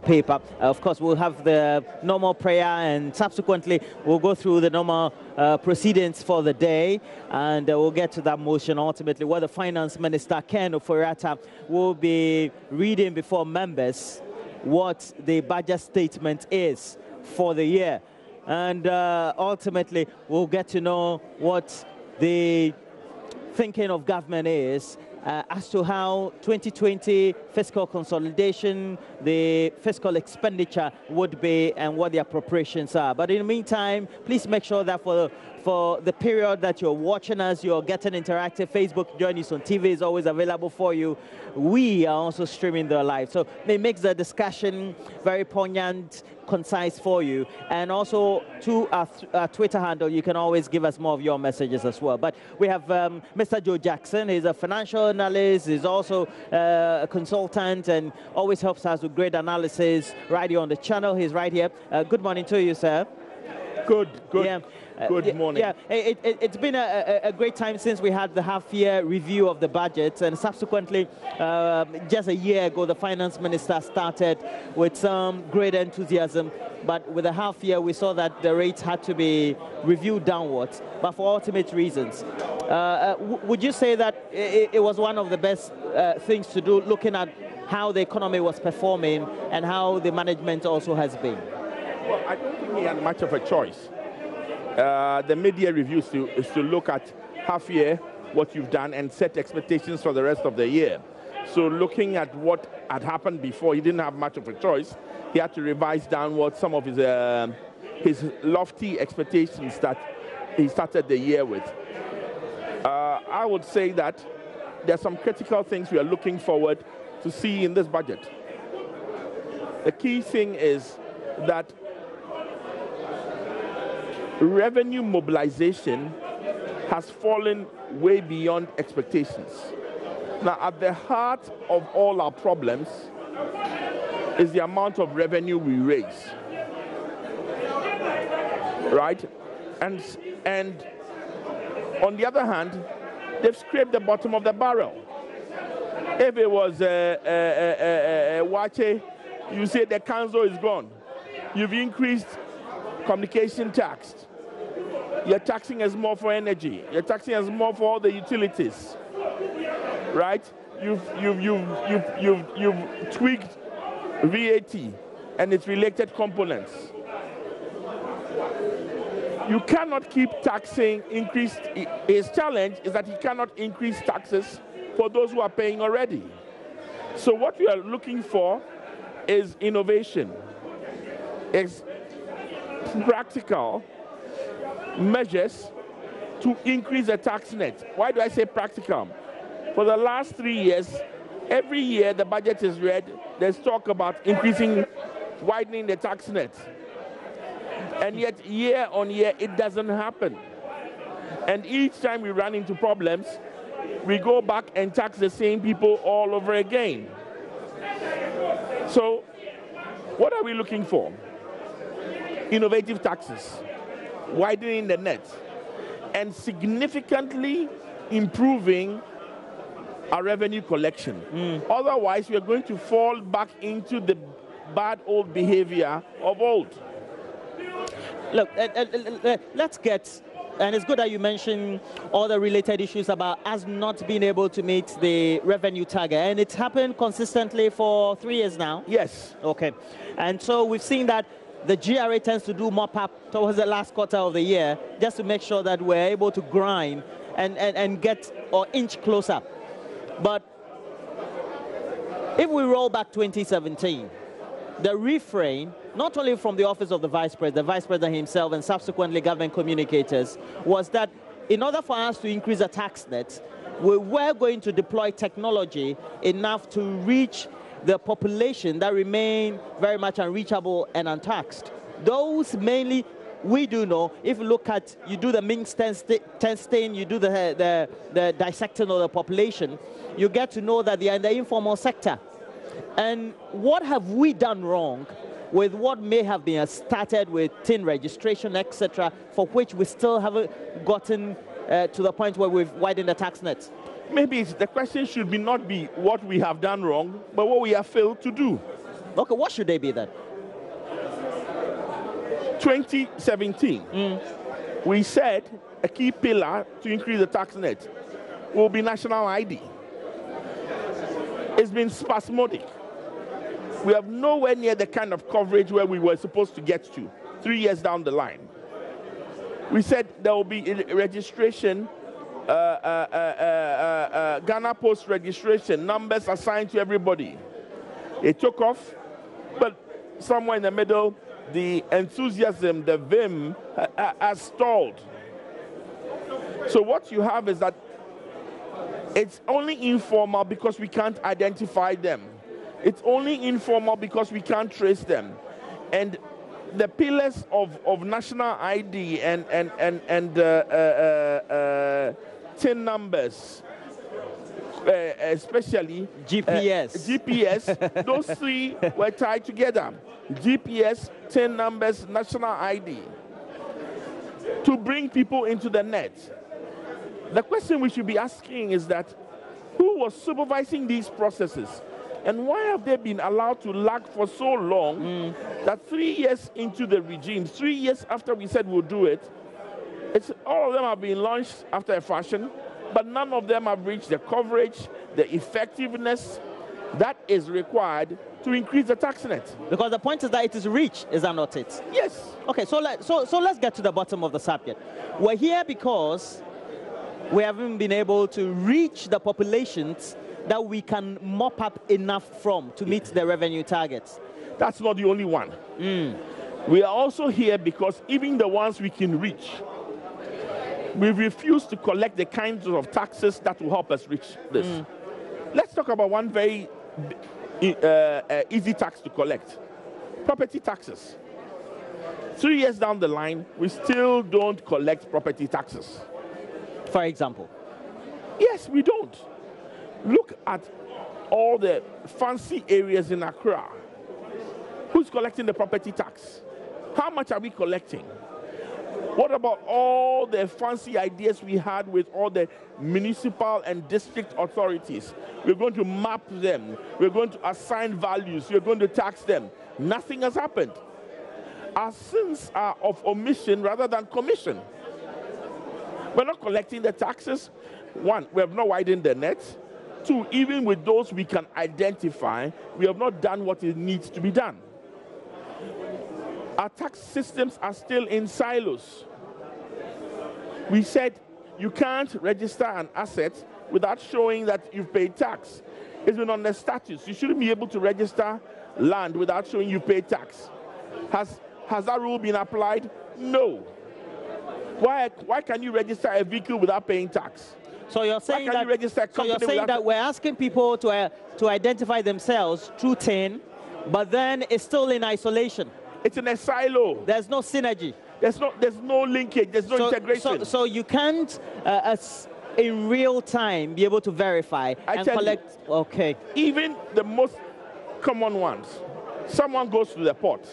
paper. Of course, we'll have the normal prayer, and subsequently we'll go through the normal proceedings for the day, and we'll get to that motion ultimately, where the Finance Minister, Ken Ofori-Atta, will be reading before members what the budget statement is for the year. And ultimately, we'll get to know what the thinking of government is as to how 2020 fiscal consolidation, the fiscal expenditure would be, and what the appropriations are. But in the meantime, please make sure that for the period that you're watching us, you're getting interactive. Facebook Join Us on TV is always available for you. We are also streaming the live. So it makes the discussion very poignant, concise for you. And also to our Twitter handle, you can always give us more of your messages as well. But we have Mr. Joe Jackson. He's a financial analyst. He's also a consultant and always helps us with great analysis right here on the channel. He's right here. Good morning to you, sir. Good. Yeah. Good morning. Yeah, it's been a great time since we had the half-year review of the budget, and subsequently, just a year ago, the Finance Minister started with some great enthusiasm, but with a half-year, we saw that the rates had to be reviewed downwards, but for ultimate reasons. Would you say that it was one of the best things to do, looking at how the economy was performing and how the management also has been? Well, I don't think he had much of a choice. The mid-year review is to look at half year, what you've done, and set expectations for the rest of the year. So looking at what had happened before, he didn't have much of a choice. He had to revise downward some of his lofty expectations that he started the year with. I would say that there are some critical things we are looking forward to see in this budget. The key thing is that revenue mobilization has fallen way beyond expectations. Now, at the heart of all our problems is the amount of revenue we raise, right? And on the other hand, they've scraped the bottom of the barrel. If it was Wache, you say the council is gone. You've increased communication tax. You're taxing us more for energy. You're taxing us more for all the utilities, right? You've tweaked VAT and its related components. You cannot keep taxing, his challenge is that he cannot increase taxes for those who are paying already. So what we are looking for is innovation. It's practical measures to increase the tax net. Why do I say practical? For the last 3 years, every year the budget is read, there's talk about widening the tax net. And yet, year on year, it doesn't happen. And each time we run into problems, we go back and tax the same people all over again. So, what are we looking for? Innovative taxes, widening the net, and significantly improving our revenue collection. Otherwise, we are going to fall back into the bad old behavior of old. Look, let's get, and it's good that you mentioned all the related issues about us not being able to meet the revenue target. And it's happened consistently for 3 years now. Yes. Okay. And so we've seen that the GRA tends to do mop up towards the last quarter of the year just to make sure that we're able to grind and get or inch closer. But if we roll back 2017, the refrain, not only from the office of the Vice President himself and subsequently government communicators, was that in order for us to increase the tax net, we were going to deploy technology enough to reach the population that remain very much unreachable and untaxed. Those mainly, we do know, if you look at, you do the Minx testing, you do the dissecting of the population, you get to know that they are in the informal sector. And what have we done wrong with what may have been started with tin registration, etc., for which we still haven't gotten to the point where we've widened the tax net? Maybe the question should not be what we have done wrong, but what we have failed to do. Okay, what should they be then? 2017, we said a key pillar to increase the tax net will be national ID. It's been spasmodic. We have nowhere near the kind of coverage where we were supposed to get to 3 years down the line. We said there will be registration, Ghana Post registration, numbers assigned to everybody. It took off, but somewhere in the middle, the enthusiasm, the vim, has stalled. So what you have is that it's only informal because we can't identify them. It's only informal because we can't trace them. And the pillars of national ID and TIN numbers, especially GPS, those three were tied together. GPS, TIN numbers, national ID, to bring people into the net. The question we should be asking is that, who was supervising these processes? And why have they been allowed to lag for so long that 3 years into the regime, 3 years after we said we'll do it, all of them have been launched after a fashion, but none of them have reached the coverage, the effectiveness that is required to increase the tax net. Because the point is that it is reach, is that not it? Yes. Okay, so let's get to the bottom of the subject. We're here because we haven't been able to reach the populations that we can mop up enough from to meet the revenue targets. That's not the only one. We are also here because even the ones we can reach, we refuse to collect the kinds of taxes that will help us reach this. Let's talk about one very easy tax to collect: property taxes. 3 years down the line, we still don't collect property taxes. For example? Yes, we don't. Look at all the fancy areas in Accra. Who's collecting the property tax? How much are we collecting? What about all the fancy ideas we had with all the municipal and district authorities? We're going to map them. We're going to assign values. We're going to tax them. Nothing has happened. Our sins are of omission rather than commission. We're not collecting the taxes. One, we have not widened the net. Two, even with those we can identify, we have not done what it needs to be done. Our tax systems are still in silos. We said you can't register an asset without showing that you've paid tax. It's been on the statutes. You shouldn't be able to register land without showing you paid tax. Has that rule been applied? No. Why can you register a vehicle without paying tax? So you're saying that we're asking people to identify themselves through TIN, but then it's still in isolation. It's in a silo. There's no synergy. There's no linkage. There's no integration. So you can't, in real time, be able to verify and collect. Okay. Even the most common ones. Someone goes to the port,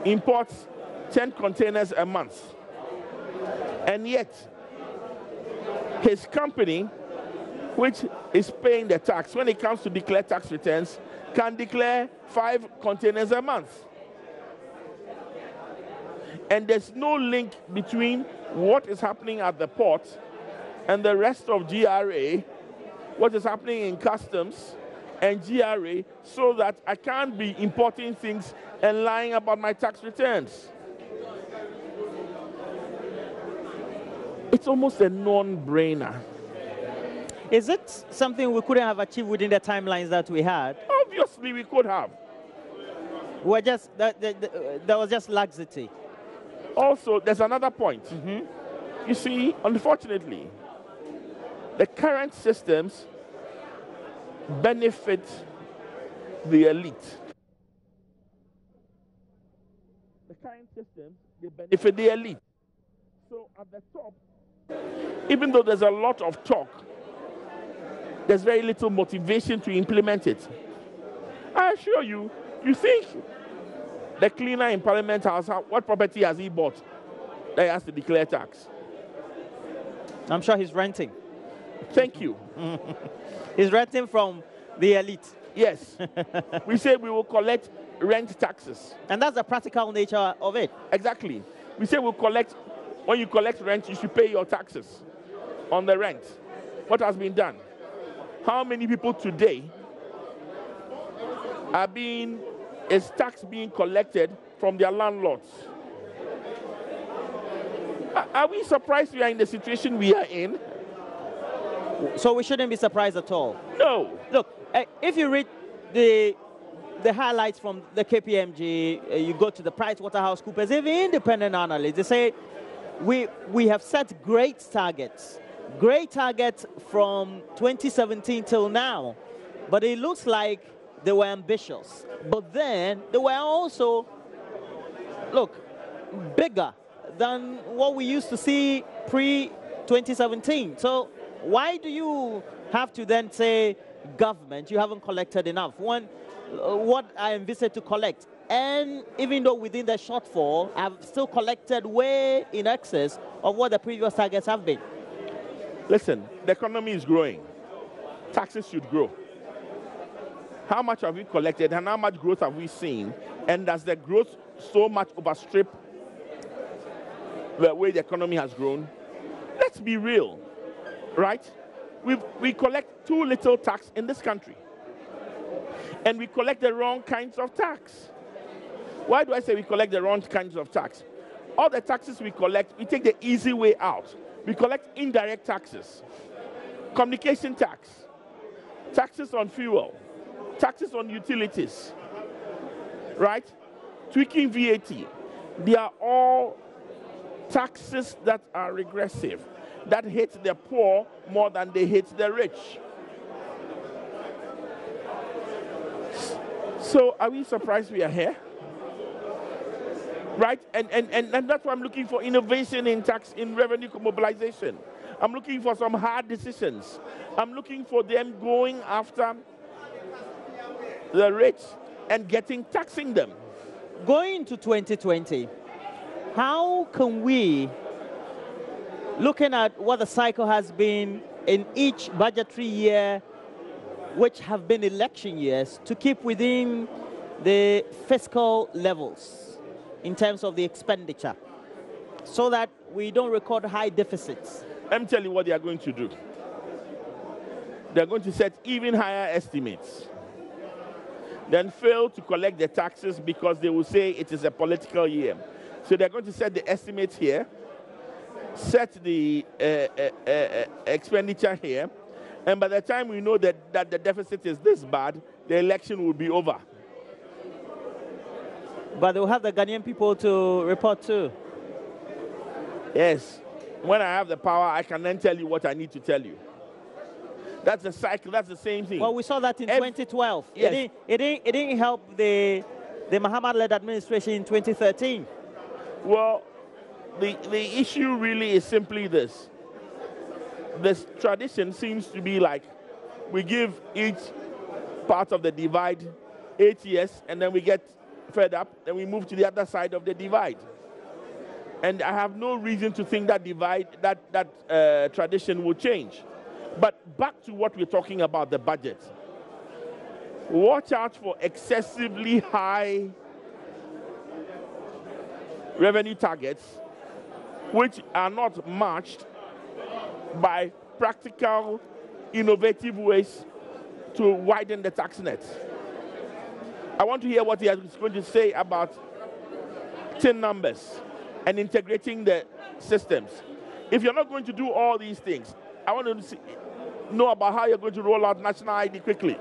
imports 10 containers a month, and yet his company, which is paying the tax, when it comes to declare tax returns, can declare 5 containers a month. And there's no link between what is happening at the port and the rest of GRA, what is happening in customs and GRA, so that I can't be importing things and lying about my tax returns. It's almost a non-brainer. Is it something we couldn't have achieved within the timelines that we had? Obviously, we could have. There was just laxity. Also, there's another point. You see, unfortunately, the current systems benefit the elite. The current systems, they benefit the elite. So at the top, even though there's a lot of talk, there's very little motivation to implement it. I assure you, you think the cleaner in Parliament House, what property has he bought that he has to declare tax? I'm sure he's renting. Thank you. He's renting from the elite. Yes. We say we will collect rent taxes. And that's the practical nature of it. Exactly. We say we'll collect, when you collect rent, you should pay your taxes on the rent. What has been done? How many people today is tax being collected from their landlords? Are we surprised we are in the situation we are in? So we shouldn't be surprised at all. No. Look, if you read the highlights from the KPMG, you go to the PricewaterhouseCoopers, even independent analysts, they say we have set great targets from 2017 till now, but it looks like they were ambitious. But then they were also, bigger than what we used to see pre-2017. So why do you have to then say, government, you haven't collected enough? What I envisage to collect, and even though within the shortfall, I've still collected way in excess of what the previous targets have been. Listen, the economy is growing. Taxes should grow. How much have we collected and how much growth have we seen? And does the growth so much overstrip the way the economy has grown? Let's be real, right? We collect too little tax in this country. And we collect the wrong kinds of tax. Why do I say we collect the wrong kinds of tax? All the taxes we collect, we take the easy way out. We collect indirect taxes, communication tax, taxes on fuel, taxes on utilities, right? Tweaking VAT. They are all taxes that are regressive, that hit the poor more than they hit the rich. So are we surprised we are here? Right? And that's why I'm looking for innovation in tax, in revenue mobilization. I'm looking for some hard decisions. I'm looking for them going after the rich and taxing them. Going into 2020, how can we, looking at what the cycle has been in each budgetary year, which have been election years, to keep within the fiscal levels in terms of the expenditure, so that we don't record high deficits? Let me tell you what they are going to do. They're going to set even higher estimates, then fail to collect the taxes because they will say it is a political year. So they're going to set the estimates here, set the expenditure here, and by the time we know that the deficit is this bad, the election will be over. But they'll have the Ghanaian people to report to. Yes. When I have the power, I can then tell you what I need to tell you. That's the cycle. That's the same thing. Well, we saw that in 2012. Yes. It didn't help the Mahama-led administration in 2013. Well, the issue really is simply this. This tradition seems to be like we give each part of the divide 8 years, and then we get fed up, then we move to the other side of the divide. And I have no reason to think that that tradition will change. But back to what we're talking about, the budget. Watch out for excessively high revenue targets, which are not matched by practical, innovative ways to widen the tax net. I want to hear what he is going to say about tin numbers and integrating the systems. If you're not going to do all these things, I want to know about how you're going to roll out national ID quickly.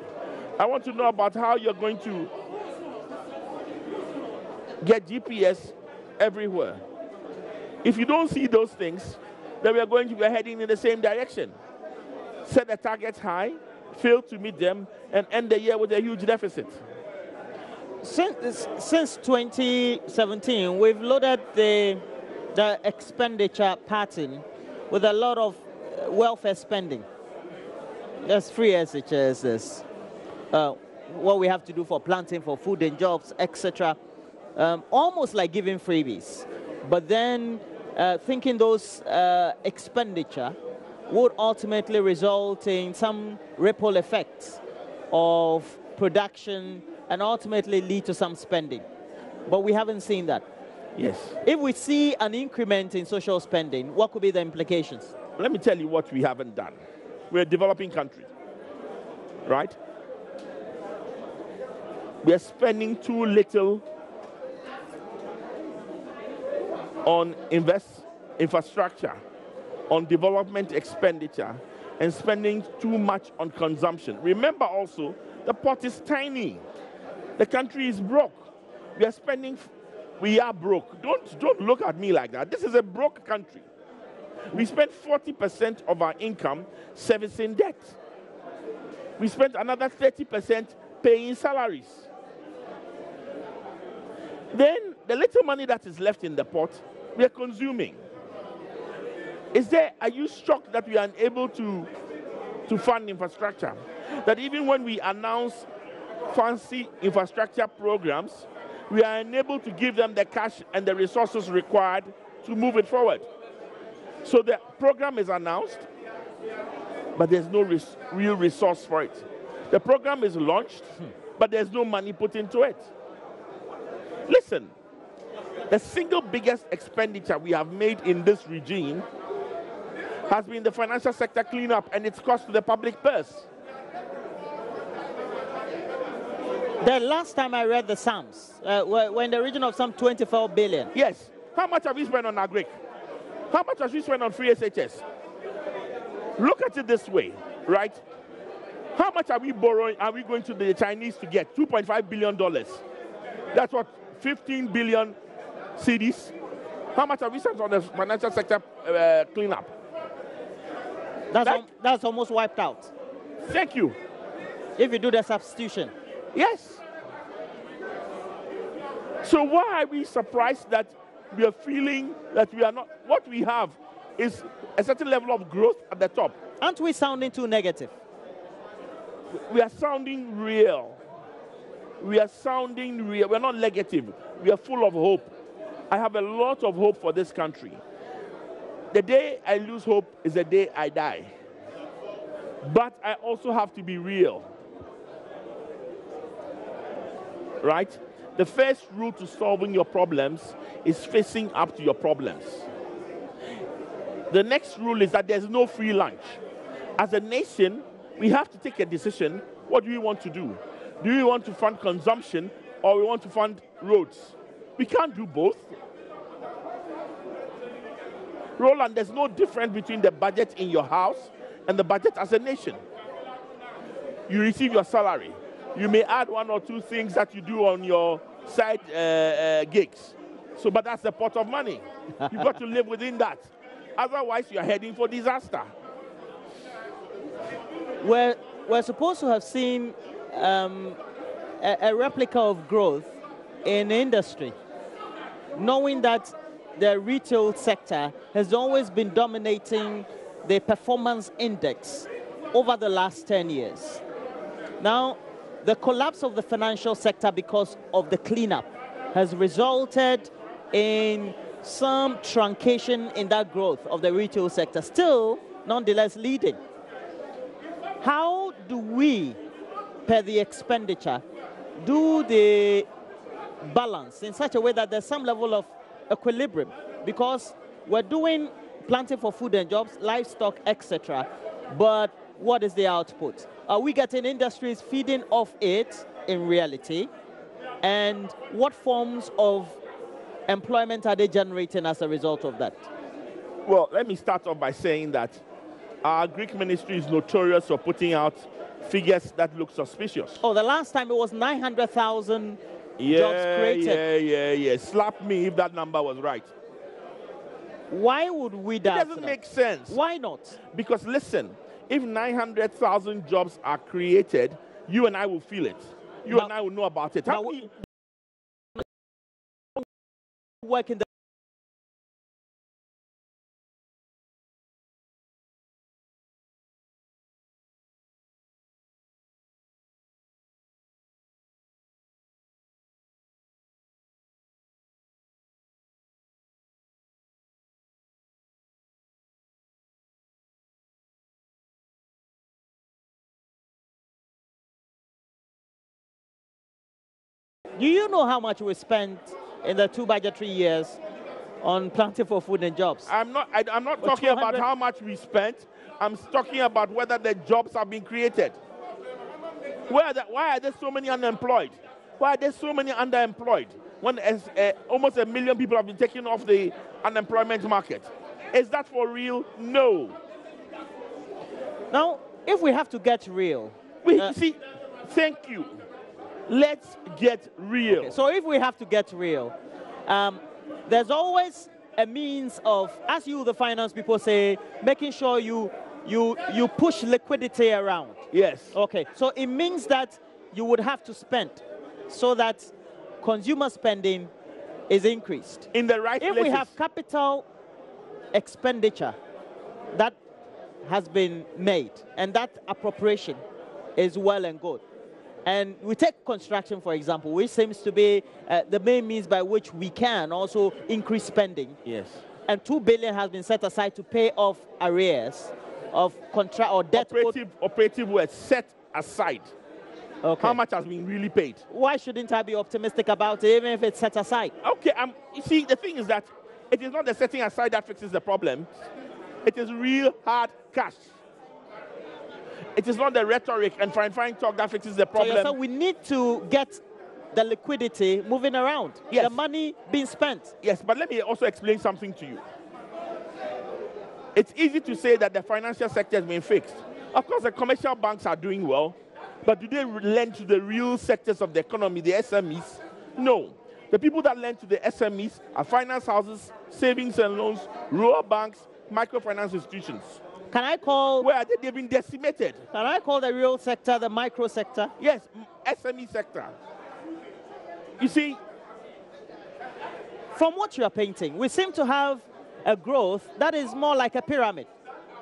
I want to know about how you're going to get GPS everywhere. If you don't see those things, then we are going to be heading in the same direction. Set the targets high, fail to meet them, and end the year with a huge deficit. Since 2017, we've loaded the expenditure pattern with a lot of welfare spending. There's free SHSs, what we have to do for planting, for food and jobs, etc. Almost like giving freebies. But then thinking those expenditure would ultimately result in some ripple effects of production, and ultimately lead to some spending. But we haven't seen that. Yes. If we see an increment in social spending, what could be the implications? Let me tell you what we haven't done. We're a developing country, right? We are spending too little on infrastructure, on development expenditure, and spending too much on consumption. Remember also, the pot is tiny. The country is broke. We are broke. Don't look at me like that. This is a broke country. We spend 40% of our income servicing debt. We spend another 30% paying salaries. Then the little money that is left in the pot, we are consuming. Are you shocked that we are unable to fund infrastructure? That even when we announce fancy infrastructure programs, we are unable to give them the cash and the resources required to move it forward. So the program is announced, but there's no real resource for it. The program is launched, but there's no money put into it. Listen, the single biggest expenditure we have made in this regime has been the financial sector cleanup and its cost to the public purse. The last time I read the sums, we're in the region of some 24 billion. Yes. How much have we spent on Agric? How much have we spent on free SHS? Look at it this way, right? How much are we borrowing? Are we going to the Chinese to get? $2.5 billion. That's what, 15 billion cedis. How much have we spent on the financial sector cleanup? That's almost wiped out. Thank you. If you do the substitution. Yes. So why are we surprised that we are feeling that we are not? What we have is a certain level of growth at the top. Aren't we sounding too negative? We are sounding real. We are sounding real. We're not negative. We are full of hope. I have a lot of hope for this country. The day I lose hope is the day I die. But I also have to be real. Right? The first rule to solving your problems is facing up to your problems. The next rule is that there's no free lunch. As a nation, we have to take a decision. What do we want to do? Do we want to fund consumption or we want to fund roads? We can't do both. Roland, there's no difference between the budget in your house and the budget as a nation. You receive your salary. You may add one or two things that you do on your side gigs. But that's the pot of money. You've got to live within that. Otherwise, you're heading for disaster. We're supposed to have seen a replica of growth in industry, knowing that the retail sector has always been dominating the performance index over the last 10 years. Now, the collapse of the financial sector because of the cleanup has resulted in some truncation in that growth of the retail sector, still nonetheless leading. How do we, per the expenditure, do the balance in such a way that there's some level of equilibrium? Because we're doing planting for food and jobs, livestock, etc. But what is the output? Are we getting industries feeding off it in reality? And what forms of employment are they generating as a result of that? Well, let me start off by saying that our Agric Ministry is notorious for putting out figures that look suspicious. Oh, the last time it was 900,000 jobs created. Yeah. Slap me if that number was right. Why would we doubt that? It doesn't make sense. Why not? Because listen, if 900,000 jobs are created, you and I will feel it. You and I will know about it. How many work in the Do you know how much we spent in the 2 budgetary years on planting for food and jobs? I'm not talking about how much we spent. I'm talking about whether the jobs have been created. Why are there so many unemployed? Why are there so many underemployed? When almost 1 million people have been taken off the unemployment market. Is that for real? No. Now, if we have to get real... see, thank you. Let's get real. Okay, so if we have to get real, there's always a means of, as you, the finance people say, making sure you push liquidity around. Yes. Okay, so it means that you would have to spend so that consumer spending is increased. In the right places. If we have capital expenditure that has been made and that appropriation is well and good, and we take construction, for example, which seems to be the main means by which we can also increase spending. Yes. And 2 billion has been set aside to pay off arrears of contract or debt. Operative were set aside. Okay. How much has been really paid? Why shouldn't I be optimistic about it, even if it's set aside? Okay, you see, the thing is that it is not the setting aside that fixes the problem. It is real hard cash. It is not the rhetoric and fine talk that fixes the problem. So we need to get the liquidity moving around. Yes. The money being spent. Yes, but let me also explain something to you. It's easy to say that the financial sector has been fixed. Of course, the commercial banks are doing well, but do they lend to the real sectors of the economy, the SMEs? No. The people that lend to the SMEs are finance houses, savings and loans, rural banks, microfinance institutions. Can I call... Where are they? They've been decimated. Can I call the real sector the micro sector? Yes, SME sector. You see... From what you are painting, we seem to have a growth that is more like a pyramid.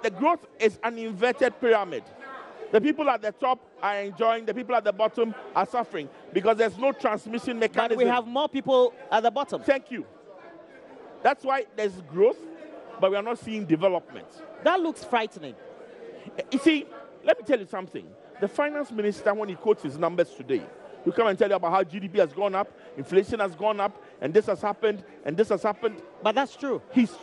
The growth is an inverted pyramid. The people at the top are enjoying, the people at the bottom are suffering because there's no transmission mechanism. But we have more people at the bottom. Thank you. That's why there's growth, but we are not seeing development. That looks frightening. You see, let me tell you something. The finance minister, when he quotes his numbers today, he'll come and tell you about how GDP has gone up, inflation has gone up, and this has happened, and this has happened. But that's true.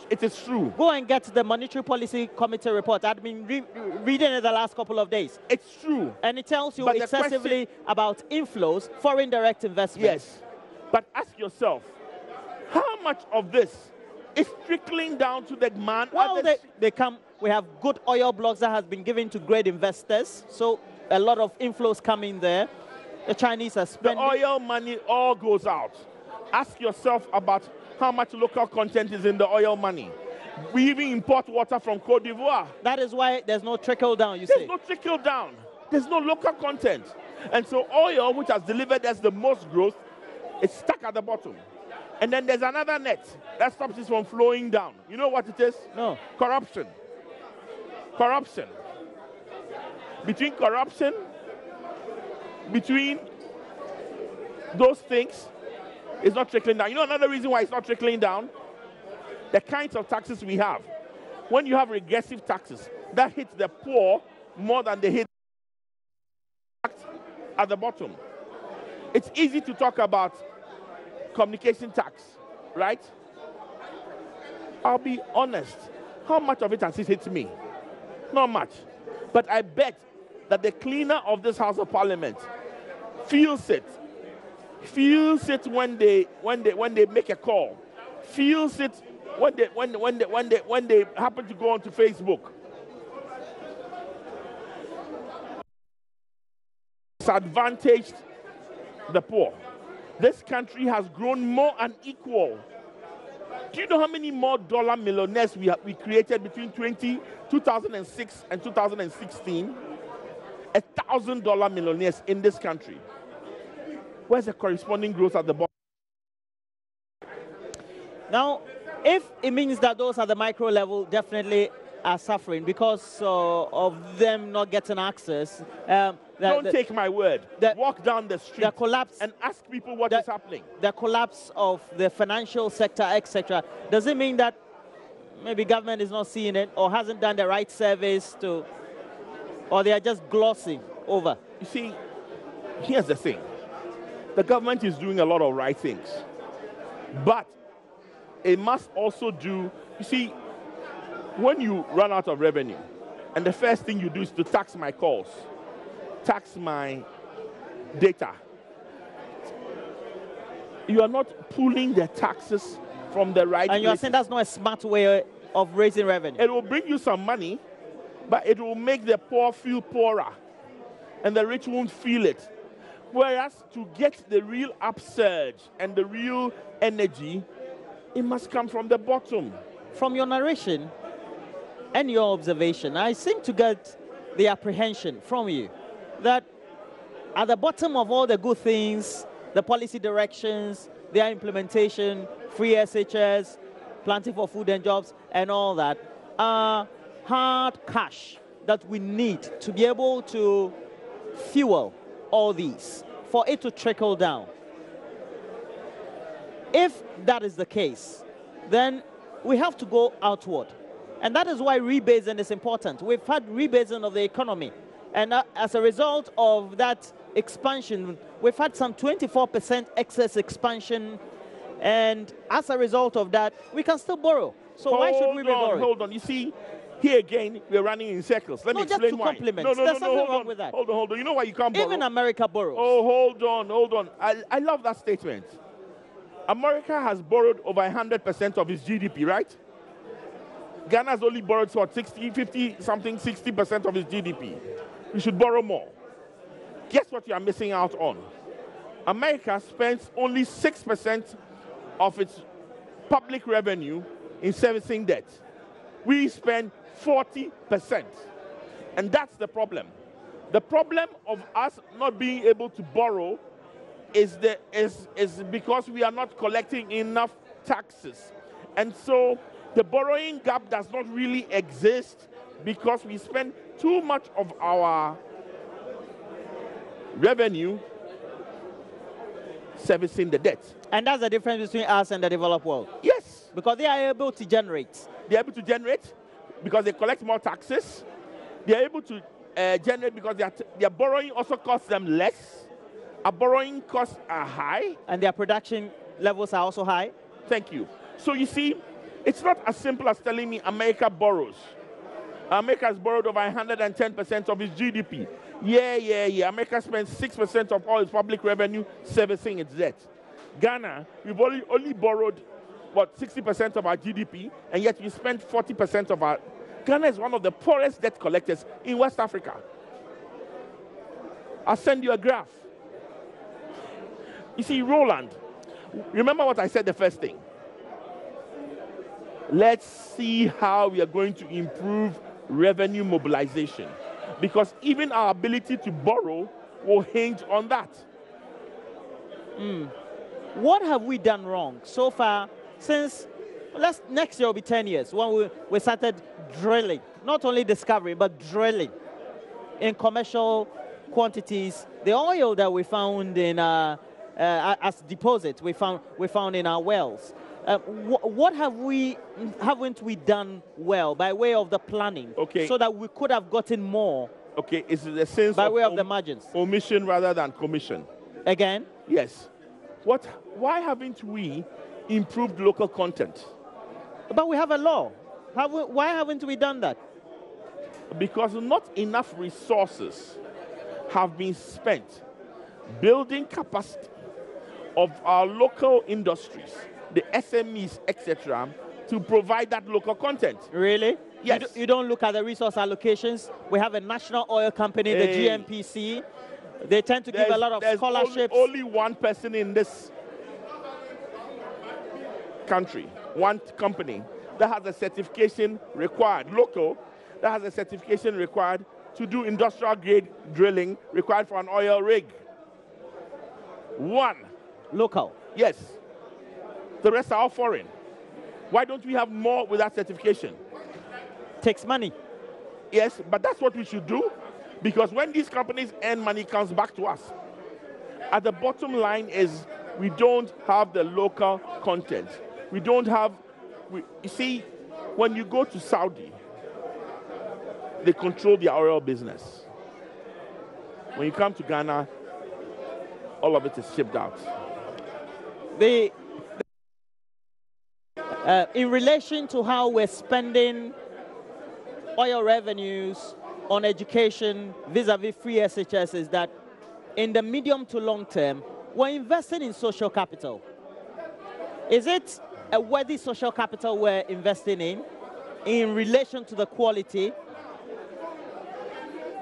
It is true. Go and get the Monetary Policy Committee report. I've been reading it the last couple of days. It's true. And it tells you excessively about inflows, foreign direct investment. Yes. But ask yourself, how much of this is trickling down to the man? Well, they come. We have good oil blocks that has been given to great investors. So a lot of inflows come in there. The Chinese are spending. The oil money all goes out. Ask yourself about how much local content is in the oil money. We even import water from Côte d'Ivoire. That is why there's no trickle down, you say. There's no trickle down. There's no local content. And so oil, which has delivered us the most growth, is stuck at the bottom. And then there's another net that stops it from flowing down. You know what it is? No. Corruption. Corruption. Between those things, it's not trickling down. You know another reason why it's not trickling down? The kinds of taxes we have. When you have regressive taxes, that hits the poor more than they hit at the bottom. It's easy to talk about communication tax, right? I'll be honest. How much of it has it hit me? Not much. But I bet that the cleaner of this House of Parliament feels it when they make a call, feels it when they happen to go onto Facebook. Disadvantaged the poor. This country has grown more unequal. Do you know how many more dollar millionaires we created between 2006 and 2016? $1,000 millionaires in this country. Where's the corresponding growth at the bottom? Now, if it means that those at the micro level definitely are suffering because of them not getting access. Don't take my word. Walk down the street and ask people what is happening. The collapse of the financial sector, etc. Does it mean that maybe government is not seeing it or hasn't done the right service to, or they are just glossing over? You see, here's the thing. the government is doing a lot of right things. But it must also do, you see, when you run out of revenue, and the first thing you do is to tax my calls, tax my data, you are not pulling the taxes from the right And you are places. saying that's not a smart way of raising revenue. It will bring you some money, but it will make the poor feel poorer, and the rich won't feel it. Whereas to get the real upsurge and the real energy, it must come from the bottom. From your narration and your observation, I seem to get the apprehension from you that at the bottom of all the good things, the policy directions, their implementation, free SHS, planting for food and jobs, and all that, are hard cash that we need to be able to fuel all these, for it to trickle down. If that is the case, then we have to go outward. And that is why rebasing is important. We've had rebasing of the economy. And as a result of that expansion, we've had some 24% excess expansion. And as a result of that, we can still borrow. So why should we be borrowing? Hold on. You see, here again, we're running in circles. Let me explain why. No, there's nothing wrong with that. Hold on. You know why you can't borrow? Even America borrows. Oh, hold on. I love that statement. America has borrowed over 100% of its GDP, right? Ghana has only borrowed for 60% of its GDP. We should borrow more. Guess what you are missing out on? America spends only 6% of its public revenue in servicing debt. We spend 40%. And that's the problem. The problem of us not being able to borrow is because we are not collecting enough taxes. And so the borrowing gap does not really exist because we spend too much of our revenue servicing the debt. And that's the difference between us and the developed world. Yes. Because they are able to generate. They are able to generate because they collect more taxes. They are able to generate because their borrowing also costs them less. Our borrowing costs are high. And their production levels are also high. Thank you. So you see, it's not as simple as telling me America borrows. America has borrowed over 110% of its GDP. Yeah. America spends 6% of all its public revenue servicing its debt. Ghana, we've only borrowed, 60% of our GDP, and yet we spend 40% of our... Ghana is one of the poorest debt collectors in West Africa. I'll send you a graph. You see, Roland, remember what I said the first thing. Let's see how we are going to improve revenue mobilization, because even our ability to borrow will hinge on that. What have we done wrong so far since next year will be 10 years when we started drilling, not only discovering, but drilling in commercial quantities. The oil that we found in as deposit we found in our wells. What haven't we done well by way of the planning? Okay. So that we could have gotten more. Okay, it's the sense by way of the margins. Omission rather than commission. Again? Yes. Why haven't we improved local content? But we have a law. Why haven't we done that? Because not enough resources have been spent building capacity of our local industries, the SMEs, etc., to provide that local content. Really? Yes. You don't look at the resource allocations. We have a national oil company, the GMPC. They tend to give a lot of scholarships. Only one person in this country, one company, that has a certification required, local, that has a certification required to do industrial grade drilling required for an oil rig. One. Local? Yes. The rest are all foreign. Why don't we have more with that certification? Takes money. Yes, but that's what we should do, because when these companies earn money, it comes back to us. At the bottom line is we don't have the local content. We don't have... you see, when you go to Saudi, they control their oil business. When you come to Ghana, all of it is shipped out. In relation to how we're spending oil revenues on education vis-a-vis free SHS, is that in the medium to long term, we're investing in social capital. Is it a worthy social capital we're investing in relation to the quality?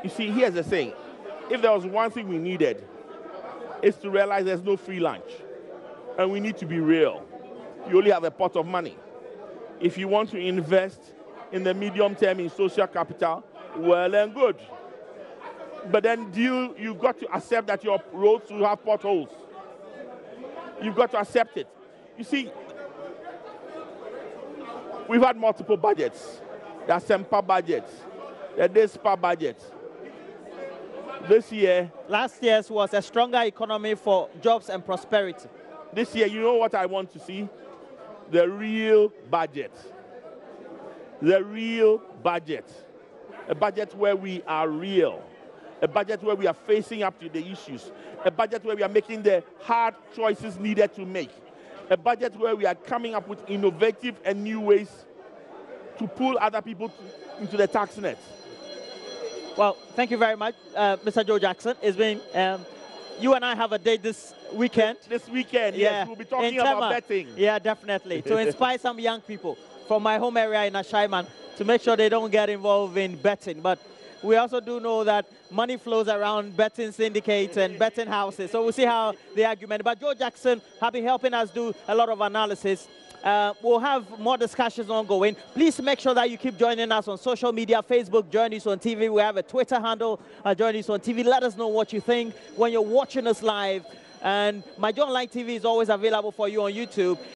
You see, here's the thing. If there was one thing we needed, it's to realize there's no free lunch. And we need to be real. You only have a pot of money. If you want to invest in the medium term in social capital, well and good. But then you've got to accept that your roads will have potholes. You've got to accept it. You see, we've had multiple budgets. The SEMPA budget, the DESPA budget. This year... Last year's was a stronger economy for jobs and prosperity. This year, you know what I want to see? The real budget. The real budget. A budget where we are real. A budget where we are facing up to the issues. A budget where we are making the hard choices needed to make. A budget where we are coming up with innovative and new ways to pull other people into the tax net. Well, thank you very much, Mr. Joe Jackson. It's been, you and I have a date this weekend. This weekend, yes. We'll be talking about betting. Yeah, definitely. To inspire some young people from my home area in Ashaiman to make sure they don't get involved in betting. But we also do know that money flows around betting syndicates and betting houses. So we'll see how the argument. But Joe Jackson has been helping us do a lot of analysis. We'll have more discussions ongoing. Please make sure that you keep joining us on social media, Facebook, Journeys on TV. We have a Twitter handle, Journeys on TV. Let us know what you think when you're watching us live. And my Joe Online TV is always available for you on YouTube.